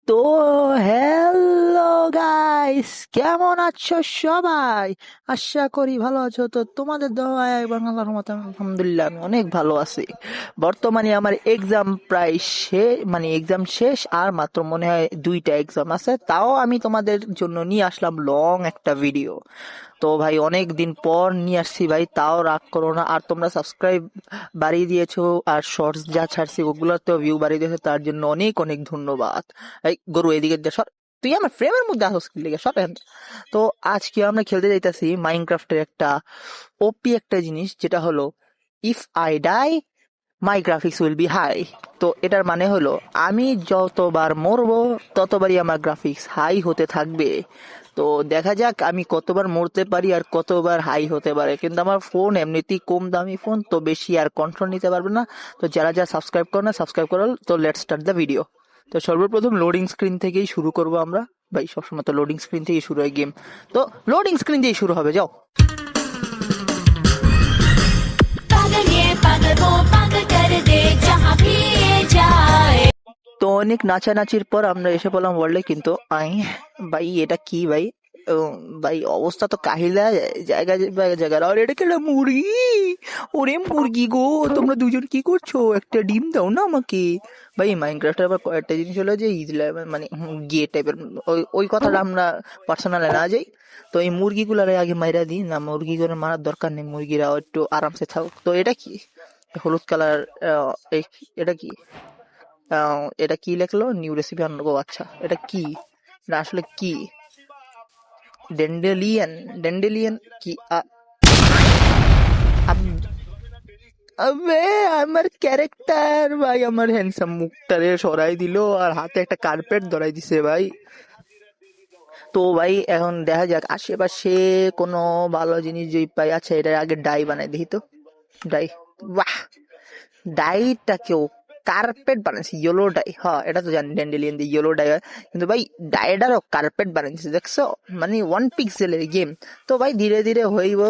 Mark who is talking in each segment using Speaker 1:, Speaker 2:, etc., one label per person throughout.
Speaker 1: তো hello guys, কেমন আছো সবাই? আশা করি ভালো আছো। তো তোমাদের দোয়ায় এবং আল্লাহর রহমতে আলহামদুলিল্লাহ আমি অনেক ভালো আছি। বর্তমানে আমার এক্সাম প্রায় শেষ, এক্সাম শেষ আর মাত্র মনে হয় 2টা এক্সাম আছে। তাও আমি তোমাদের জন্য নিয়ে আসলাম লং একটা ভিডিও। তো ভাই অনেক দিন পর নিয়ে আসছি ভাই, তাও রাগ করো না। আর তোমরা সাবস্ক্রাইব বাড়িয়ে দিয়েছো আর শর্টস যা ছাড়ছি ওগুলোতেও ভিউ বাড়িয়ে দিয়েছো, তার জন্য অনেক অনেক ধন্যবাদ। এই গরু এদিকে দে, সর। তুই আমার ফ্রেমের মধ্যে আসস কি লেগে, সর এখান থেকে। তো আজকে আমরা খেলতে যাইতাছি মাইনক্রাফটের একটা ওপি একটা জিনিস, যেটা হলো if I die my graphics will be high. তো এটার মানে হলো আমি যতবার মরবো ততবারই আমার গ্রাফিক্স হাই হতে থাকবে। তো দেখা যাক আমি কতবার মরতে পারি আর কতবার হাই হতে পারে। কিন্তু আমার ফোন এমনিতেই কম দামি ফোন, তো বেশি আর কন্ট্রোল নিতে পারবে না। তো যারা যারা সাবস্ক্রাইব করো না, সাবস্ক্রাইব করো। তো লেটস স্টার্ট দ্য ভিডিও। তো সর্বপ্রথম লোডিং স্ক্রিন থেকেই শুরু করব আমরা। ভাই সবসময় তো লোডিং স্ক্রিন থেকেই শুরু হয় গেম। তো লোডিং স্ক্রিন দিয়েই শুরু হবে, যাও।
Speaker 2: पागल ये पागल वो पागल कर दे जहाँ भी ये जाए।
Speaker 1: তো অনেক নাচানাচির পর আমরা এসে পড়লাম ওয়ার্ল্ডে। কিন্তু আই ভাই এটা কি ভাই? ভাই অবস্থা তো কাহিলা জায়গা জায়গা। আর এটা কি একটা মুরগি? ওরে মুরগি গো, তোমরা দুজন কি করছো? একটা ডিম দাও না আমাকে। ভাই মাইনক্রাফটের আবার কয়েকটা জিনিস হলো যে গে টাইপের, ওই ওই কথাটা আমরা পার্সোনালে না যাই। তো এই মুরগিগুলারে আগে মাইরা দিই না, মুরগিগুলো মারার দরকার নেই, মুরগিরা একটু আরামসে থাকুক। তো এটা কি হলুদ কালার? এটা কি? এটা কি লেখলো? নিউ রেসিপি আনবো। আচ্ছা এটা কি? এটা আসলে কি? ডেন্ডেলিয়ান? ডেন্ডেলিয়ান কি? আব- আবে আমার ক্যারেক্টার ভাই, আমার হ্যান্ডসাম মুখটারে সরাই দিল আর হাতে একটা কার্পেট ধরাই দিছে ভাই। তো ভাই এখন দেখা যাক আশেপাশে কোনো ভালো জিনিস যদি পাই। আচ্ছা এটা আগে ডাই বানাই দেখি তো। ডাই, বাহ, ডাইটা কেউ কার্পেট বানাইছে, ইয়েলো ডাই। হ্যাঁ এটা তো জানি ড্যান্ডেলিয়ান দিয়ে ইয়েলো ডাই হয়, কিন্তু ভাই ডাইডারও কার্পেট বানাইছে, দেখছো? মানে 1 পিক্সেলের গেম। তো ভাই ধীরে ধীরে হইব,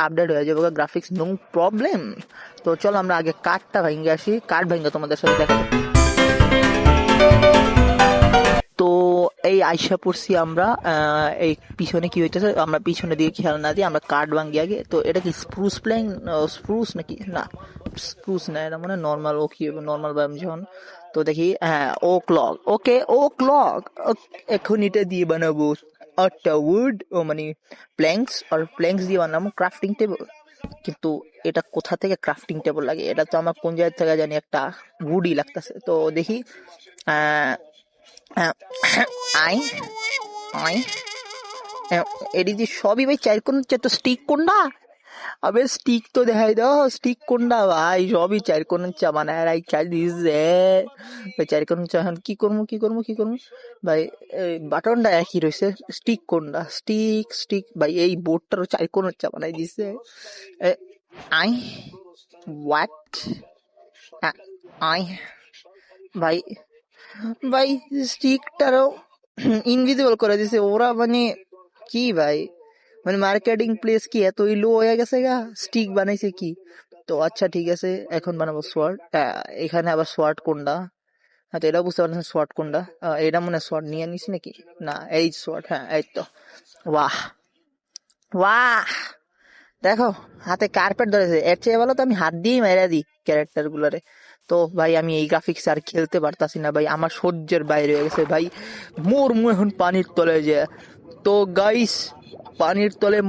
Speaker 1: আপডেট হয়ে যাবে গ্রাফিক্স, নো প্রবলেম। তো চলো আমরা আগে কাঠটা ভাঙ্গে আসি, কাঠ ভাঙ্গা তোমাদের সাথে দেখাবো। তো এই আইসা পড়ছি আমরা। এই পিছনে কি হইতেছে আমরা পিছনে দিকে খেয়াল না দিয়ে আমরা কাঠ ভাঙ্গি আগে। তো এটা কি স্প্রুস প্ল্যাং? স্প্রুস নাকি? না স্প্রুস না, এটা মানে নর্মাল। ও কি নর্মাল যখন। তো দেখি, হ্যাঁ ও ক্লক, ওকে ও ক্লক। এখন এটা দিয়ে বানাবো একটা উড, ও মানে প্ল্যাঙ্কস, আর প্ল্যাঙ্কস দিয়ে বানাবো ক্রাফটিং টেবিল। কিন্তু এটা কোথা থেকে ক্রাফটিং টেবিল লাগে? এটা তো আমার কোন জায়গা থেকে জানি একটা উডই লাগতেছে। তো দেখি, আহ আহ, আই আই এটি যে সবই ভাই চার কোন হচ্ছে। তো স্টিক কোনটা? আবে স্টিক তো দেখাই দাও, স্টিক কোনটা ভাই? সবই চার কোন চা বানায় রাই চাই দিছে ভাই। চার কোন চা এখন কি করবো কি করবো কি করবো ভাই? বাটনটা একই রয়েছে, স্টিক কোনটা? স্টিক স্টিক ভাই, এই বোর্ডটারও চার কোন চা বানাই দিছে। এ, আই হোয়াট? আই ভাই, ভাই স্টিকটারও ইনভিজিবল করে দিছে ওরা। মানে কি ভাই, মানে মার্কেটিং প্লেস কি এতই লো হয়ে গেছে গা? স্টিক বানাইছে কি? তো আচ্ছা ঠিক আছে, এখন বানাবো সোয়ার্ড। এখানে আবার সোয়ার্ড কোনটা? হ্যাঁ তো এটা বুঝতে পারছেন সোয়ার্ড কোনটা। এটা মনে হয় সোয়ার্ড নিয়ে নিছি নাকি? না এই সোয়ার্ড, হ্যাঁ এই তো। বাহ বাহ, দেখো হাতে কার্পেট ধরেছে। এর চেয়ে ভালো তো আমি হাত দিয়েই মেরে দিই ক্যারেক্টার গুলারে। তো ভাই আমি এই গ্রাফিক্স আর খেলতে পারতাছি না ভাই, আমার সহ্যের বাইরে হয়ে গেছে ভাই। মরমু এখন পানির তলে যে। তো গাইস, পানির তলে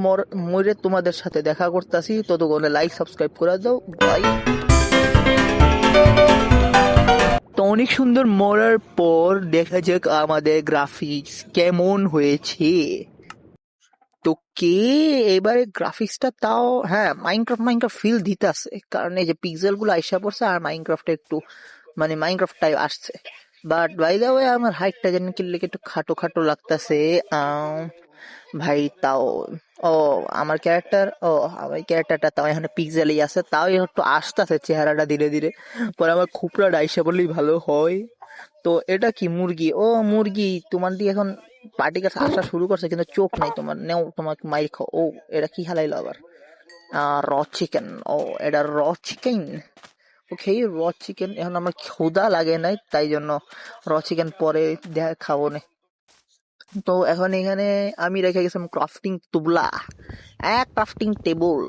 Speaker 1: মরে তোমাদের সাথে দেখা করতেছি। ততক্ষণে লাইক সাবস্ক্রাইব করে দাও ভাই। তো অনেক সুন্দর মরার পর দেখা যাক আমাদের গ্রাফিক্স কেমন হয়েছে। তো কে এবারে গ্রাফিক্সটা তাও হ্যাঁ মাইনক্রাফট মাইনক্রাফট ফিল দিতে আছে, কারণ এই যে পিক্সেল গুলো আইসা পড়ছে আর মাইনক্রাফটে একটু মাইনক্রাফট টাইপ আসছে। বাট বাই দা ওয়ে আমার হাইটটা জানি কি লেগে একটু খাটো খাটো লাগতেছে ভাই। তাও ও আমার ক্যারেক্টারটা তাও এখানে পিক্সেলই আছে, তাও একটু আসতেছে চেহারাটা ধীরে ধীরে। পরে আমার খুপড়া ডাইসা বললেই ভালো হয়। তো এটা কি মুরগি? ও মুরগি, তোমার দিয়ে এখন পার্টি কাছে আসা শুরু করছে, কিন্তু চোখ নাই তোমার। নেও তোমাকে মাইর খাও। ও এটা কি হালাইলো আবার? র চিকেন। ও এটা র চিকেন। ওকে, র চিকেন এখন আমার ক্ষুধা লাগে নাই, তাই জন্য র চিকেন পরে খাবো না। তো এখন এখানে আমি রেখে গেছিলাম ক্রাফটিং তুবলা, ক্রাফটিং টেবল।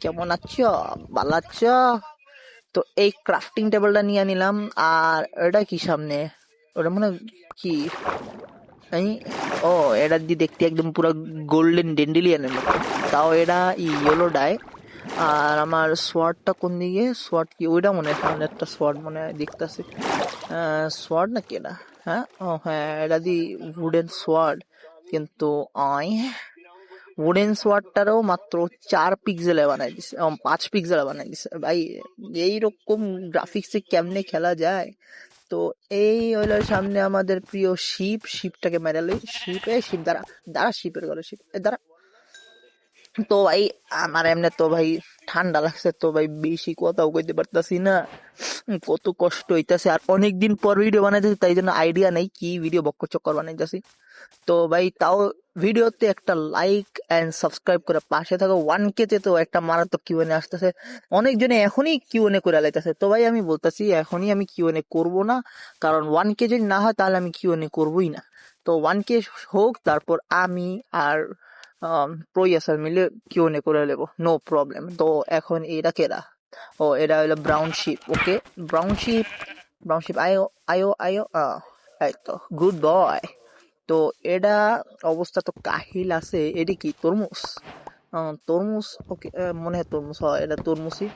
Speaker 1: কেমন আছো? ভালো আছো? তো এই ক্রাফটিং টেবিলটা নিয়ে নিলাম। আর এটা কি সামনে? ওটা মনে হয় কি এই, ও এটা দিয়ে দেখতে একদম পুরো গোল্ডেন ডেন্ডিলিয়ানের মতো, তাও এটা ইয়েলো ডাই। আর আমার সোয়ার্ডটা কোন দিকে? সোয়ার্ড কি ওইটা মনে হয় সামনে একটা সোয়ার্ড মনে হয় দেখতেছি। সোয়ার্ড নাকি এটা? হ্যাঁ, ও হ্যাঁ, এটা দি উডেন সোয়ার্ড। কিন্তু আই উডেন সোয়ার্ডটারও মাত্র 4 পিক্সেলে বানাই দিছে, 5 পিক্সেলে বানাই দিছে ভাই। এইরকম গ্রাফিক্সে কেমনে খেলা যায়? তো এই হইলো সামনে আমাদের প্রিয় শিপ। শিপটাকে মেরে লই। শিপ দ্বারা দ্বারা শিপের গলে শিপ দ্বারা। তো ভাই আমার এমনি তো ভাই ঠান্ডা লাগছে, তো ভাই বেশি কথাও কইতে পারতাছি না, কত কষ্ট হইতাছে। আর অনেকদিন পর ভিডিও বানাইতেছি, তাই জন্য আইডিয়া নেই কি ভিডিও বক্কর চক্কর বানাইতেছি। তো ভাই তাও ভিডিওতে একটা লাইক এন্ড সাবস্ক্রাইব করে পাশে থাকো। 1K তে তো একটা মারাত্মক কিউএনএ আসতেছে, অনেকজনে এখনই কিউএনএ করে লাইতেছে। তো ভাই আমি বলতেছি এখনই আমি কিউএনএ করবো না, কারণ 1K যদি না হয় তাহলে আমি কিউএনএ করবোই না। তো 1K হোক, তারপর আমি আর প্রয়াসার মিলে কিউএনএ করে নেবো, নো প্রবলেম। তো এখন এটা কেরা? ও এটা হলো ব্রাউন শিপ। ওকে, ব্রাউন শিপ, ব্রাউন শিপ আয়ো আয়ো আয়ো। এই তো গুড বয়। তো এটা অবস্থা তো কাহিল আছে। এটি কি তরমুজ? তরমুজ, ওকে, মনে হয় তরমুজ, হয় এটা তরমুজই।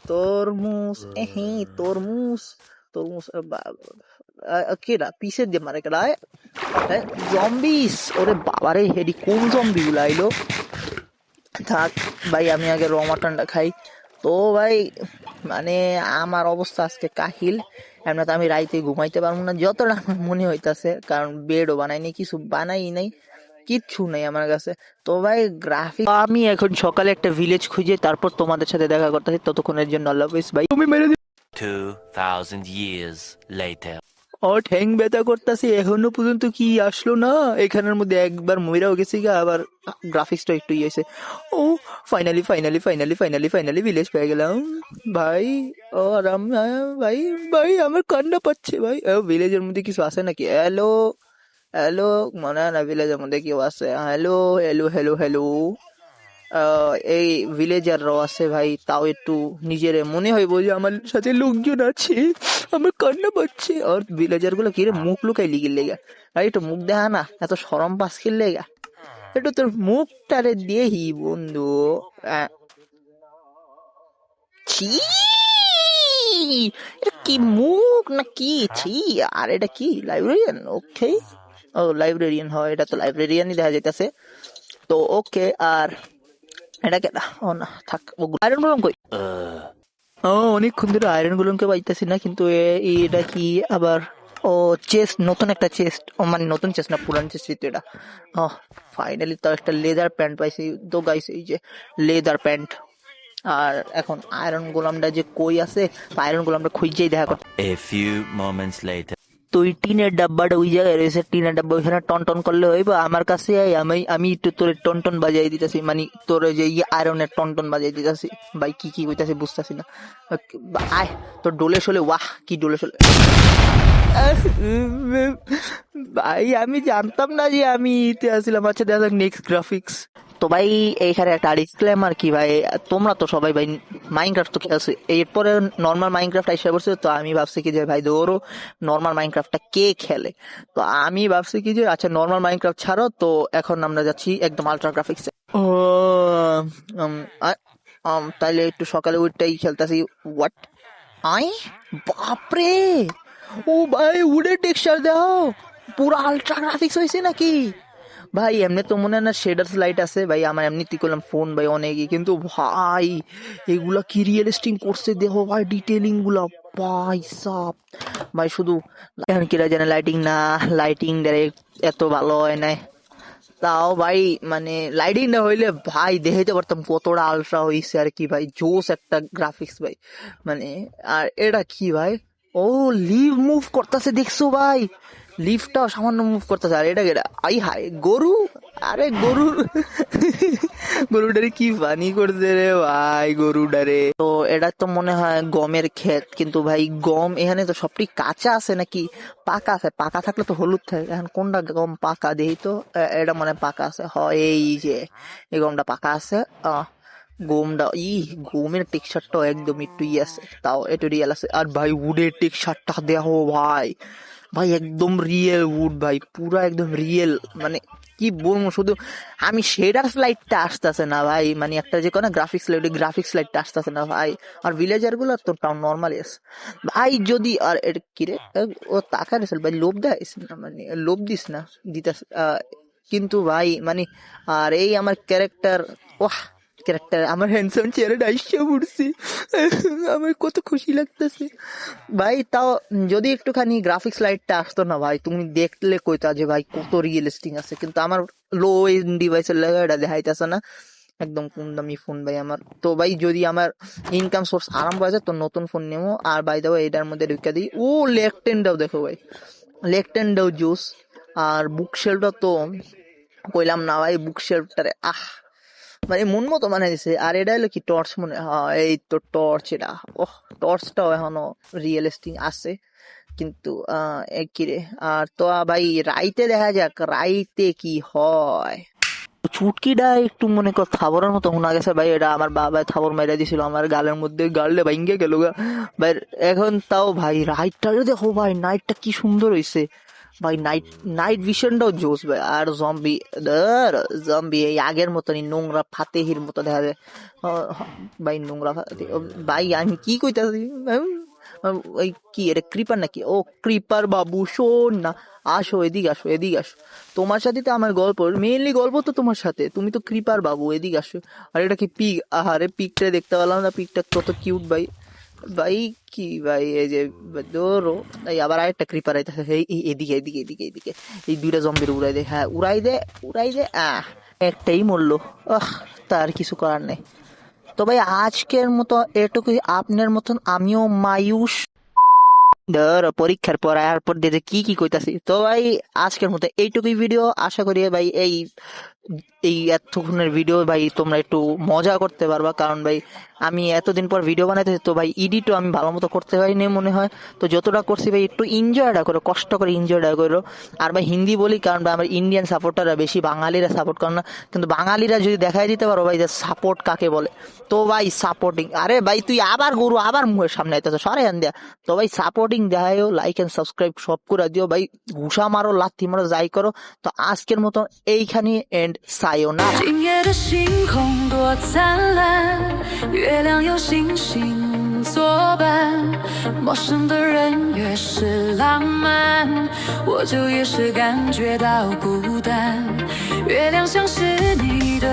Speaker 1: তরমুজ, হ্যাঁ তরমুজ। তরমুজ কেডা পিসের দিয়ে মারে কেডা? জম্বিস, ওরে বাবারে, হেডি কোন জম্বি গুলো আইলো? থাক ভাই, আমি আগে র মাটনটা খাই। তো ভাই মানে আমার অবস্থা আজকে কাহিল। এমনি তো আমি রাইতে ঘুমাইতে পারবো না যতটা আমার মনে হইতাছে, কারণ বেডও বানাইনি, কিছু বানাই নাই, কিচ্ছু নাই আমার কাছে। তো ভাই গ্রাফিক, আমি এখন সকালে একটা ভিলেজ খুঁজে তারপর তোমাদের সাথে দেখা করতেছি। ততক্ষণের জন্য আল্লাহ হাফেজ ভাই। তুমি মেরে
Speaker 3: 2,000 years later.
Speaker 1: ও ঠ্যাং ব্যথা করতেছে, এখনো পর্যন্ত কি আসলো না? এখানের মধ্যে একবার মইরাও গেছি গা, আবার গ্রাফিক্সটা একটু ইয়েছে। ও finally finally finally finally finally village পেয়ে গেলাম ভাই। ও আরাম, ভাই ভাই আমার কান্না পাচ্ছে ভাই। ভিলেজের মধ্যে কিছু আছে নাকি? হ্যালো হ্যালো, মনে হয় না ভিলেজের মধ্যে কেউ আছে। Hello hello hello hello. এই ভিলেজাররাও আছে ভাই, তাও একটু নিজের মনে হয় যে আমার সাথে লোকজন আছে, আমার কান্না পাচ্ছে। আর ভিলেজার গুলো কিরে মুখ লুকাই লিগির লেগা? ভাই একটু মুখ দেখা না, এত সরম পাস কির লেগা? একটু তোর মুখটারে দেহি বন্ধু। আহ, ছি, এটা কি মুখ না কি? ছি। আর এটা কি লাইব্রেরিয়ান? ওকে, ও লাইব্রেরিয়ান হয়, এটা তো লাইব্রেরিয়ানই দেখা যাইতাছে। তো ওকে, আর এটা কেডা? ও না থাক, আয়রন গোলম কই? অনেকক্ষণ ধরে আয়রন গোলমকে পাইতেছি না, কিন্তু এটা কি আবার? ও চেস্ট, নতুন একটা চেস্ট, ও মানে নতুন চেস্ট না, পুরান চেস্ট তো এটা। ও ফাইনালি তো একটা লেদার প্যান্ট পাইছি। তো গাইস এই যে লেদার প্যান্ট। আর এখন আয়রন গোলামটা যে কই আছে, আয়রন গোলামটা খুঁজেই দেখা কর।
Speaker 3: A few moments later.
Speaker 1: তো ওই টিনের ডাব্বাটা ওই জায়গায় রয়েছে, টিনের ডাব্বা ওইখানে টন টন করলে হইব। আমার কাছে আয়, আমি আমি একটু তোর টন টন বাজাই দিতেছি, মানে তোর যে আয়রনের টন টন বাজাই দিতেছি। ভাই কি কি কইতাছি বুঝতেছি না। আয় তোর ডোলে শোলে, ওয়াহ কি ডোলে শোলে। ভাই আমি জানতাম না যে আমি ইতে আসছিলাম। আচ্ছা দেখা যাক নেক্সট গ্রাফিক্স। তো ভাই এইখানে একটা ডিসক্লেমার কি ভাই, তোমরা তো সবাই ভাই মাইনক্রাফট তো খেলছো, এরপরে নর্মাল মাইনক্রাফট আইসা পড়ছে। তো আমি ভাবছি কি যে ভাই ধরো নর্মাল মাইনক্রাফটটা কে খেলে, তো আমি ভাবছি কি যে আচ্ছা নর্মাল মাইনক্রাফট ছাড়ো, তো এখন আমরা যাচ্ছি একদম আলট্রা গ্রাফিক্সে। ও তাইলে একটু সকালে উঠতেই খেলতেছি। হোয়াট? আই বাপরে, ও ভাই উডের টেক্সচার দাও, পুরো আলট্রা গ্রাফিক্স হয়েছে নাকি? ভাই এমনি তো মনে হয় না শেডার্স লাইট আছে ভাই, আমার এমনিতেই করলাম ফোন ভাই অনেকই, কিন্তু ভাই এগুলা কি রিয়েলিস্টিক করছে দেখো ভাই, ডিটেলিং গুলা ভাই সাপ। ভাই শুধু এখন কিরা জানে লাইটিং না, লাইটিং ডাইরেক্ট এত ভালো হয় নাই। তাও ভাই মানে লাইটিংটা হইলে ভাই দেখাইতে পারতাম কতটা আলট্রা হইছে আর কি ভাই, জোস একটা গ্রাফিক্স ভাই মানে। আর এটা কি ভাই? ও লিভ মুভ করতেছে দেখছো ভাই? লিফটটাও সামান্য মুভ করতেছে, আর এটা কেটা, আই হাই গরু, আরে গরুর গরুটারে কি ফানি করছে রে ভাই গরুটারে। তো এটা তো মনে হয় গমের ক্ষেত, কিন্তু ভাই গম এখানে তো সবটি কাঁচা আছে নাকি পাকা আছে? পাকা থাকলে তো হলুদ থাকে, এখন কোনটা গম পাকা দেই তো? এটা মানে পাকা আছে, হয় এই যে এই গমটা পাকা আছে। গমটা গমের টেক্সচারটাও একদম একটু আছে, তাও একটু রিয়েল আছে। আর ভাই উডের টেক্সচারটা দেখো ভাই, ভাই একদম রিয়েল উড ভাই, পুরা একদম রিয়েল, মানে কি বলবো, শুধু আমি শেডার স্লাইডটা আসতেছে না ভাই, মানে একটা যে কোনো গ্রাফিক্স স্লাইড, গ্রাফিক্স স্লাইডটা আসতেছে না ভাই। আর ভিলেজার গুলো তো টাউন নর্মালি আছে ভাই। যদি আর এটা কি রে, ও টাকা রেছিল ভাই, লোভ দেয় না, মানে লোভ দিস না, দিতাস কিন্তু ভাই মানে, আর এই আমার ক্যারেক্টার, ওয়াহ ক্যারেক্টার, আমার হ্যান্ডসাম চেহারাটা আইসা পড়ছি, আমার কত খুশি লাগতেছে ভাই। তাও যদি একটুখানি গ্রাফিক্স লাইটটা আসতো না ভাই, তুমি দেখলে কইতা যে ভাই কত রিয়েলিস্টিক আছে, কিন্তু আমার লো এন্ড ডিভাইসের লাগে এটা দেখাইতেছে না, একদম কম দামি ফোন ভাই আমার। তো ভাই যদি আমার ইনকাম সোর্স আরম্ভ হয়ে যায় তো নতুন ফোন নেবো। আর বাই দা ওয়ে এটার মধ্যে ঢুকে দিই, ও লেকটেনটাও দেখো ভাই, লেকটেনটাও জুস। আর বুক শেলফটা তো কইলাম না ভাই, বুক শেলফটারে মানে মন মতো বানাই দিছে। আর এটা হলো কি টর্চ, মনে হয় এই তো টর্চ, এটা ওহ টর্চটাও এখনো রিয়েলিস্টিক আছে, কিন্তু কিরে। আর তো ভাই রাইতে দেখা যাক রাইতে কি হয়। চুটকিটা একটু মনে কর থাবরের মতো শোনা গেছে ভাই, এটা আমার বাবা থাবর মেরে দিছিল আমার গালের মধ্যে, গাললে ভাঙ্গে গেল গা ভাই। এখন তাও ভাই রাইটটা দেখো ভাই, নাইটটা কি সুন্দর হইছে ভাই, নাইট নাইট ভিশনটাও জোস ভাই। আর জম্বি, জম্বি এই আগের মতনই নোংরা ফাতেহির মতো দেখা যায় ভাই, নোংরা ভাই। আমি কি কইতাছি, ওই কি এটা ক্রিপার নাকি? ও ক্রিপার বাবু শোন না, আসো এদিকে, আসো এদিকে আসো, তোমার সাথে তো আমার গল্প, মেইনলি গল্প তো তোমার সাথে, তুমি তো ক্রিপার বাবু, এদিকে আসো। আর এটা কি পিগ? আহারে পিগটা দেখতে পেলাম না, পিগটা কত কিউট ভাই। ভাই কি ভাই, এই যে ধরো এই আবার আরেকটা ক্রিপার আইতেছে, এদিকে এদিকে এদিকে এদিকে, এই দুইটা জম্বির উড়াই দে, হ্যাঁ উড়াই দে উড়াই দে, একটাই মরলো, তার কিছু করার নেই। তো ভাই আজকের মতো এটুকুই, আপনার মতন আমিও মায়ুস, ধর পরীক্ষার পর আর পর দিয়ে যে কি কি কইতাছি। তো ভাই আজকের মতো এইটুকুই ভিডিও, আশা করি ভাই এই এই এতক্ষণের ভিডিও ভাই তোমরা একটু মজা করতে পারবা, কারণ ভাই আমি এতদিন পর ভিডিও বানাইতেছি, তো ভাই এডিটও আমি ভালো মতো করতে পারিনি মনে হয়। তো যতটা করছি ভাই একটু এনজয়টা করো, কষ্ট করে এনজয়টা করো। আর ভাই হিন্দি বলি কারণ ভাই আমার ইন্ডিয়ান সাপোর্টাররা বেশি, বাঙালিরা সাপোর্ট করে না, কিন্তু বাঙালিরা যদি দেখাই দিতে পারো ভাই যে সাপোর্ট কাকে বলে, তো ভাই সাপোর্টিং, আরে ভাই তুই আবার গরু আবার মুখের সামনে আইতেছ, সরে আন দেয়া। তো ভাই সাপোর্টিং দেখায়ও, লাইক এন্ড সাবস্ক্রাইব সব করে দিও ভাই, ঘুষা মারো লাথি মারো যাই করো। তো আজকের মতো এইখানে এন্ড সায়োনারা।
Speaker 4: 今夜的星空多灿烂，月亮有星星作伴，陌生的人越是浪漫，我就越是感觉到孤单。月亮像是你的